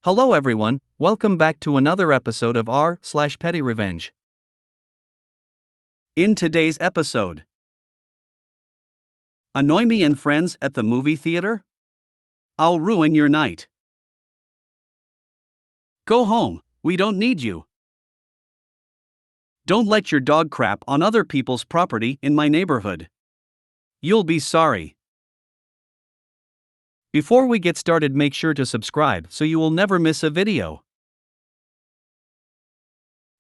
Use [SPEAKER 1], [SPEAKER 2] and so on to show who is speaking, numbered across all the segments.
[SPEAKER 1] Hello everyone, welcome back to another episode of r/PettyRevenge. In today's episode, annoy me and friends at the movie theater? I'll ruin your night. Go home, we don't need you. Don't let your dog crap on other people's property in my neighborhood. You'll be sorry. Before we get started, make sure to subscribe so you will never miss a video.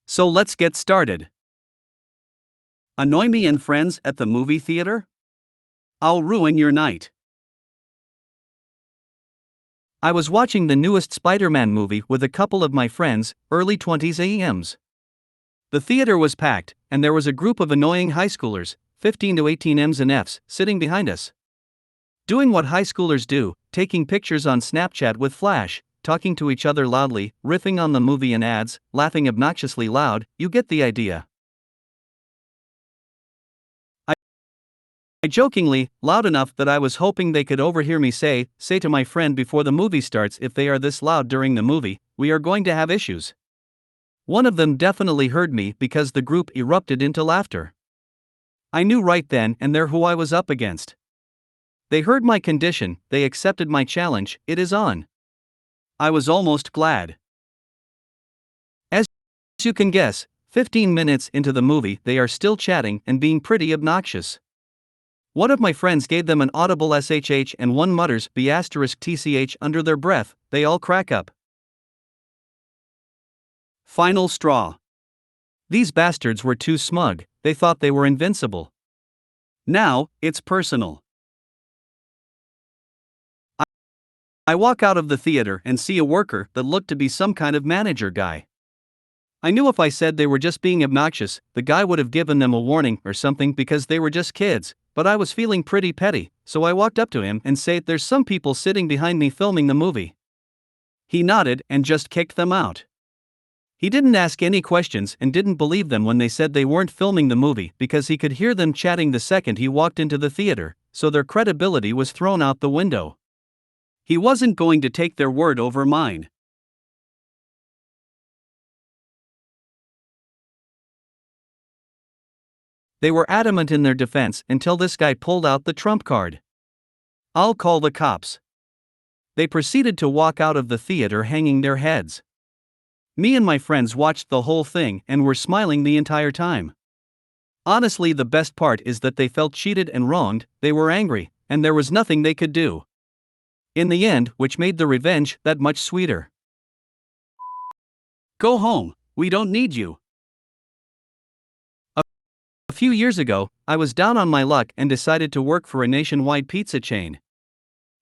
[SPEAKER 1] So let's get started. Annoy me and friends at the movie theater? I'll ruin your night. I was watching the newest Spider-Man movie with a couple of my friends, early 20s AMs. The theater was packed, and there was a group of annoying high schoolers, 15 to 18 M's and F's, sitting behind us. Doing what high schoolers do, taking pictures on Snapchat with flash, talking to each other loudly, riffing on the movie and ads, laughing obnoxiously loud, you get the idea. I jokingly, loud enough that I was hoping they could overhear me say to my friend before the movie starts, if they are this loud during the movie, we are going to have issues. One of them definitely heard me because the group erupted into laughter. I knew right then and there who I was up against. They heard my condition, they accepted my challenge, it is on. I was almost glad. As you can guess, 15 minutes into the movie they are still chatting and being pretty obnoxious. One of my friends gave them an audible SHH and one mutters B*TCH under their breath, they all crack up. Final straw. These bastards were too smug, they thought they were invincible. Now, it's personal. I walk out of the theater and see a worker that looked to be some kind of manager guy. I knew if I said they were just being obnoxious, the guy would have given them a warning or something because they were just kids, but I was feeling pretty petty, so I walked up to him and said, "There's some people sitting behind me filming the movie." He nodded and just kicked them out. He didn't ask any questions and didn't believe them when they said they weren't filming the movie because he could hear them chatting the second he walked into the theater, so their credibility was thrown out the window. He wasn't going to take their word over mine. They were adamant in their defense until this guy pulled out the trump card. "I'll call the cops." They proceeded to walk out of the theater hanging their heads. Me and my friends watched the whole thing and were smiling the entire time. Honestly, the best part is that they felt cheated and wronged, they were angry, and there was nothing they could do. In the end, which made the revenge that much sweeter. Go home, we don't need you. A few years ago, I was down on my luck and decided to work for a nationwide pizza chain.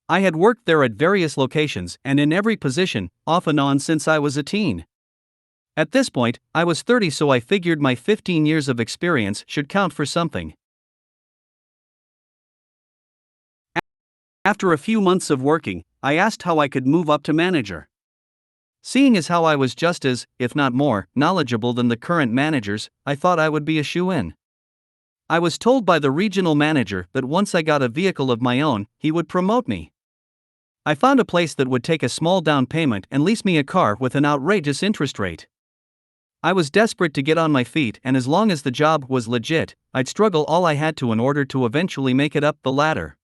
[SPEAKER 1] I had worked there at various locations and in every position, off and on since I was a teen. At this point, I was 30, so I figured my 15 years of experience should count for something. After a few months of working, I asked how I could move up to manager. Seeing as how I was just as, if not more, knowledgeable than the current managers, I thought I would be a shoo-in. I was told by the regional manager that once I got a vehicle of my own, he would promote me. I found a place that would take a small down payment and lease me a car with an outrageous interest rate. I was desperate to get on my feet, and as long as the job was legit, I'd struggle all I had to in order to eventually make it up the ladder.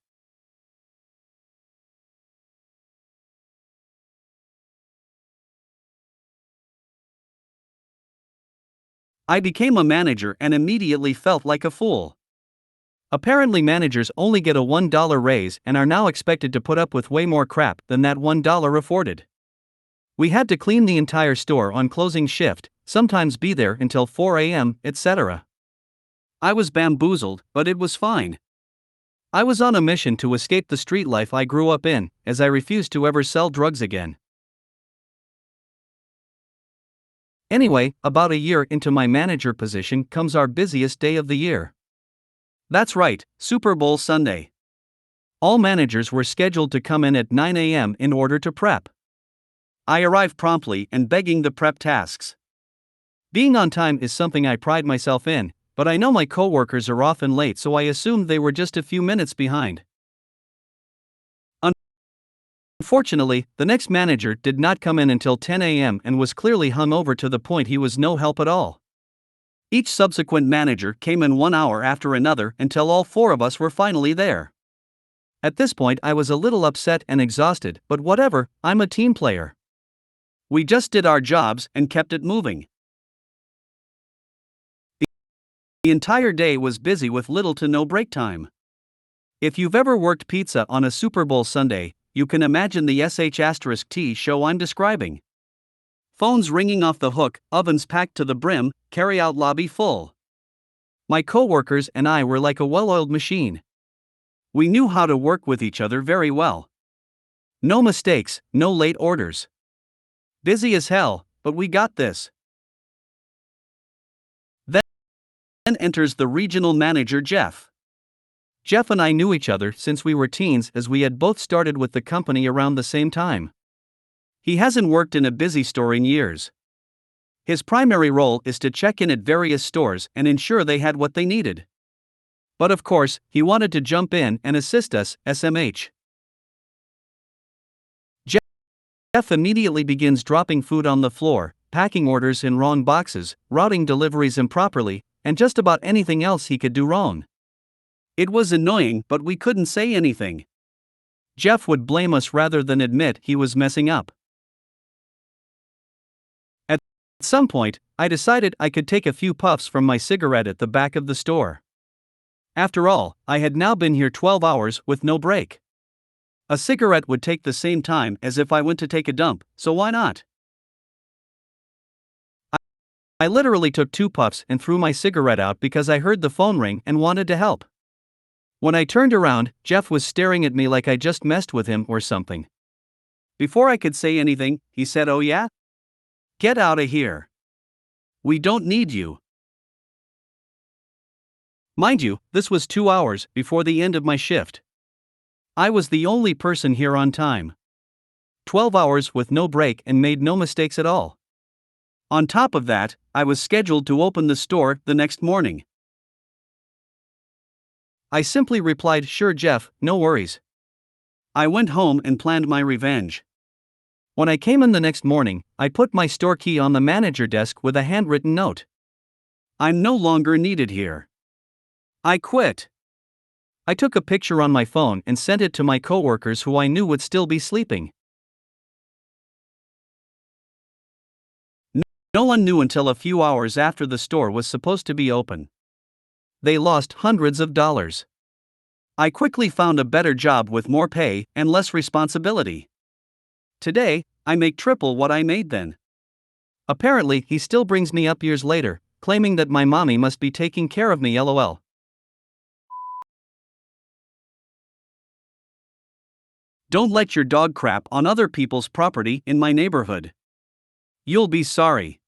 [SPEAKER 1] I became a manager and immediately felt like a fool. Apparently managers only get a $1 raise and are now expected to put up with way more crap than that $1 afforded. We had to clean the entire store on closing shift, sometimes be there until 4 a.m., etc. I was bamboozled, but it was fine. I was on a mission to escape the street life I grew up in, as I refused to ever sell drugs again. Anyway, about a year into my manager position comes our busiest day of the year. That's right, Super Bowl Sunday. All managers were scheduled to come in at 9 a.m. in order to prep. I arrive promptly and begging the prep tasks. Being on time is something I pride myself in, but I know my coworkers are often late, so I assumed they were just a few minutes behind. Unfortunately, the next manager did not come in until 10 a.m. and was clearly hungover to the point he was no help at all. Each subsequent manager came in 1 hour after another until all four of us were finally there. At this point, I was a little upset and exhausted, but whatever, I'm a team player. We just did our jobs and kept it moving. The entire day was busy with little to no break time. If you've ever worked pizza on a Super Bowl Sunday, you can imagine the *T show I'm describing. Phones ringing off the hook, ovens packed to the brim, carry-out lobby full. My coworkers and I were like a well-oiled machine. We knew how to work with each other very well. No mistakes, no late orders. Busy as hell, but we got this. Then enters the regional manager Jeff. Jeff and I knew each other since we were teens, as we had both started with the company around the same time. He hasn't worked in a busy store in years. His primary role is to check in at various stores and ensure they had what they needed. But of course, he wanted to jump in and assist us, SMH. Jeff immediately begins dropping food on the floor, packing orders in wrong boxes, routing deliveries improperly, and just about anything else he could do wrong. It was annoying, but we couldn't say anything. Jeff would blame us rather than admit he was messing up. At some point, I decided I could take a few puffs from my cigarette at the back of the store. After all, I had now been here 12 hours with no break. A cigarette would take the same time as if I went to take a dump, so why not? I literally took 2 puffs and threw my cigarette out because I heard the phone ring and wanted to help. When I turned around, Jeff was staring at me like I just messed with him or something. Before I could say anything, he said, "Oh yeah? Get out of here. We don't need you." Mind you, this was 2 hours before the end of my shift. I was the only person here on time. 12 hours with no break and made no mistakes at all. On top of that, I was scheduled to open the store the next morning. I simply replied, "Sure, Jeff, no worries." I went home and planned my revenge. When I came in the next morning, I put my store key on the manager desk with a handwritten note. "I'm no longer needed here. I quit." I took a picture on my phone and sent it to my coworkers who I knew would still be sleeping. No one knew until a few hours after the store was supposed to be open. They lost hundreds of dollars. I quickly found a better job with more pay and less responsibility. Today, I make triple what I made then. Apparently, he still brings me up years later, claiming that my mommy must be taking care of me, lol. Don't let your dog crap on other people's property in my neighborhood. You'll be sorry.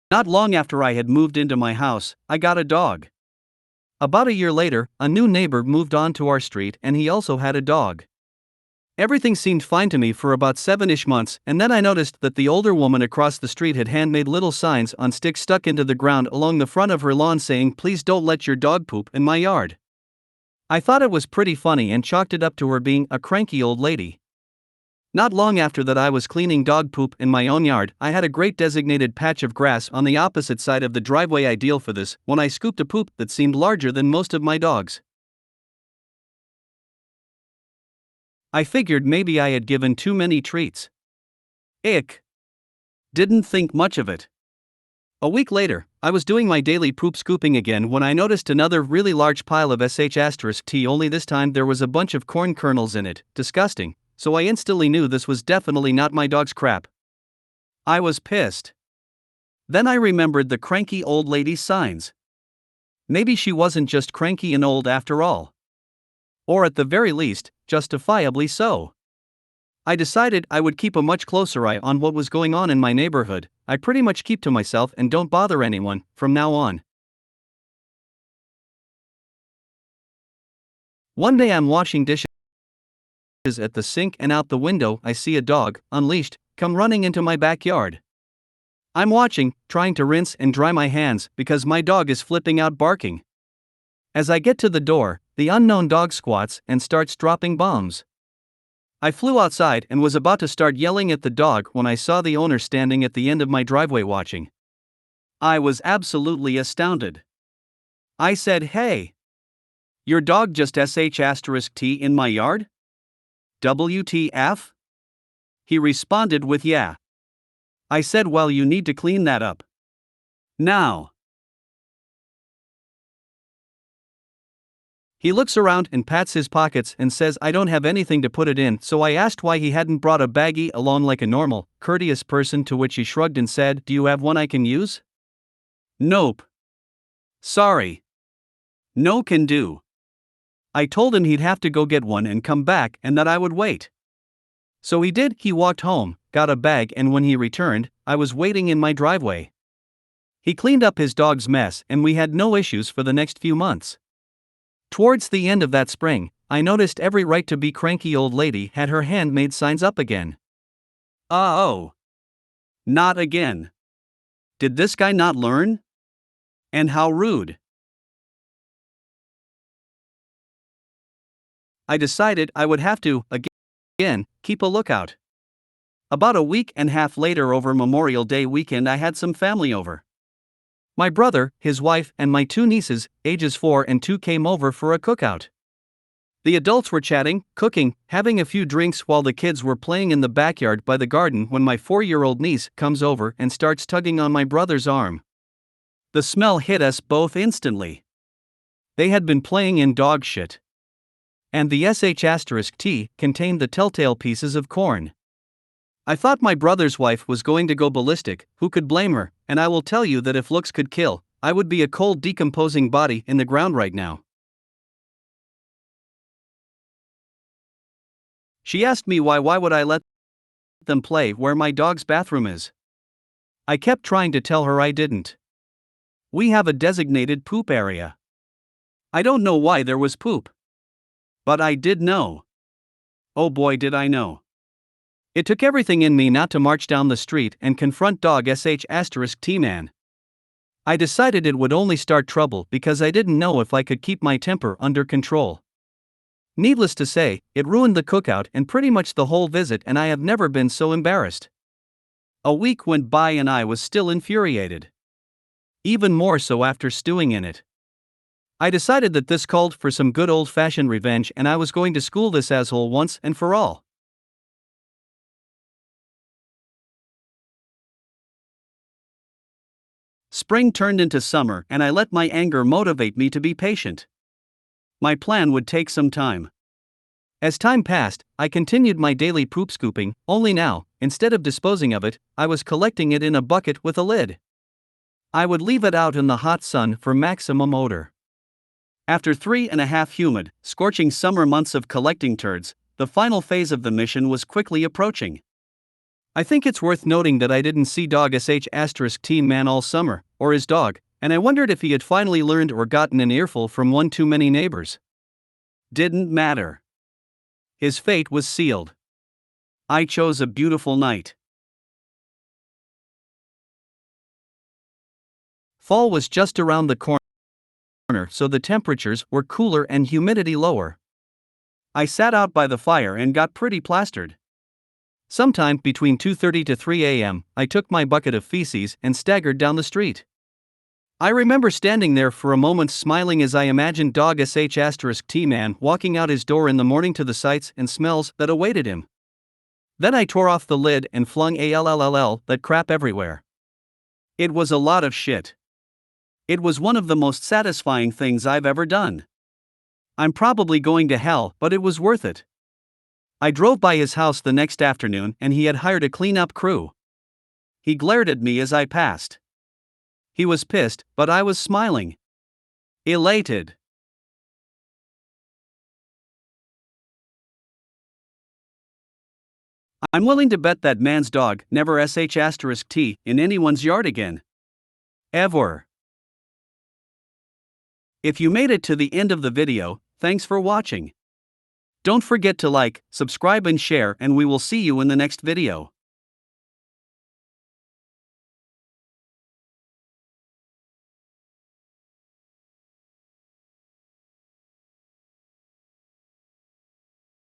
[SPEAKER 1] Not long after I had moved into my house, I got a dog. About a year later, a new neighbor moved onto our street and he also had a dog. Everything seemed fine to me for about 7-ish months, and then I noticed that the older woman across the street had handmade little signs on sticks stuck into the ground along the front of her lawn saying, "Please don't let your dog poop in my yard." I thought it was pretty funny and chalked it up to her being a cranky old lady. Not long after that, I was cleaning dog poop in my own yard. I had a great designated patch of grass on the opposite side of the driveway, ideal for this, when I scooped a poop that seemed larger than most of my dogs. I figured maybe I had given too many treats. Ick. Didn't think much of it. A week later, I was doing my daily poop scooping again when I noticed another really large pile of *T, only this time there was a bunch of corn kernels in it. Disgusting. So I instantly knew this was definitely not my dog's crap. I was pissed. Then I remembered the cranky old lady's signs. Maybe she wasn't just cranky and old after all. Or at the very least, justifiably so. I decided I would keep a much closer eye on what was going on in my neighborhood. I pretty much keep to myself and don't bother anyone from now on. One day I'm washing dishes at the sink and out the window I see a dog, unleashed, come running into my backyard. I'm watching, trying to rinse and dry my hands because my dog is flipping out barking. As I get to the door, The unknown dog squats and starts dropping bombs. I flew outside and was about to start yelling at the dog when I saw the owner standing at the end of my driveway watching. I was absolutely astounded. I said, "Hey, your dog just sh*t in my yard? WTF?" He responded with, "Yeah." I said, "Well, you need to clean that up now." He looks around and pats his pockets and says I don't have anything to put it in, so I asked why he hadn't brought a baggie along like a normal, courteous person, to which he shrugged and said, "Do you have one I can use?" "Nope. Sorry. No can do." I told him he'd have to go get one and come back and that I would wait. So he did. He walked home, got a bag, and when he returned, I was waiting in my driveway. He cleaned up his dog's mess and we had no issues for the next few months. Towards the end of that spring, I noticed every right to be cranky old lady had her handmade signs up again. Oh. Not again. Did this guy not learn? And how rude. I decided I would have to, again, keep a lookout. About a week and a half later, over Memorial Day weekend, I had some family over. My brother, his wife, and my two nieces, ages 4 and 2, came over for a cookout. The adults were chatting, cooking, having a few drinks while the kids were playing in the backyard by the garden when my 4-year-old niece comes over and starts tugging on my brother's arm. The smell hit us both instantly. They had been playing in dog shit. And the sh*t contained the telltale pieces of corn. I thought my brother's wife was going to go ballistic. Who could blame her? And I will tell you that if looks could kill, I would be a cold, decomposing body in the ground right now. She asked me why would I let them play where my dog's bathroom is. I kept trying to tell her I didn't. We have a designated poop area. I don't know why there was poop. But I did know. Oh boy, did I know. It took everything in me not to march down the street and confront dog sh*t man. I decided it would only start trouble because I didn't know if I could keep my temper under control. Needless to say, it ruined the cookout and pretty much the whole visit, and I have never been so embarrassed. A week went by and I was still infuriated. Even more so after stewing in it. I decided that this called for some good old-fashioned revenge, and I was going to school this asshole once and for all. Spring turned into summer and I let my anger motivate me to be patient. My plan would take some time. As time passed, I continued my daily poop scooping, only now, instead of disposing of it, I was collecting it in a bucket with a lid. I would leave it out in the hot sun for maximum odor. After 3.5 humid, scorching summer months of collecting turds, the final phase of the mission was quickly approaching. I think it's worth noting that I didn't see dog sh*t man all summer, or his dog, and I wondered if he had finally learned or gotten an earful from one too many neighbors. Didn't matter. His fate was sealed. I chose a beautiful night. Fall was just around the corner, so the temperatures were cooler and humidity lower. I sat out by the fire and got pretty plastered. Sometime between 2:30 to 3 a.m., I took my bucket of feces and staggered down the street. I remember standing there for a moment smiling as I imagined dog sh*t man walking out his door in the morning to the sights and smells that awaited him. Then I tore off the lid and flung that crap everywhere. It was a lot of shit. It was one of the most satisfying things I've ever done. I'm probably going to hell, but it was worth it. I drove by his house the next afternoon and he had hired a cleanup crew. He glared at me as I passed. He was pissed, but I was smiling. Elated. I'm willing to bet that man's dog never sh*t in anyone's yard again. Ever. If you made it to the end of the video, thanks for watching. Don't forget to like, subscribe and share, and we will see you in the next video.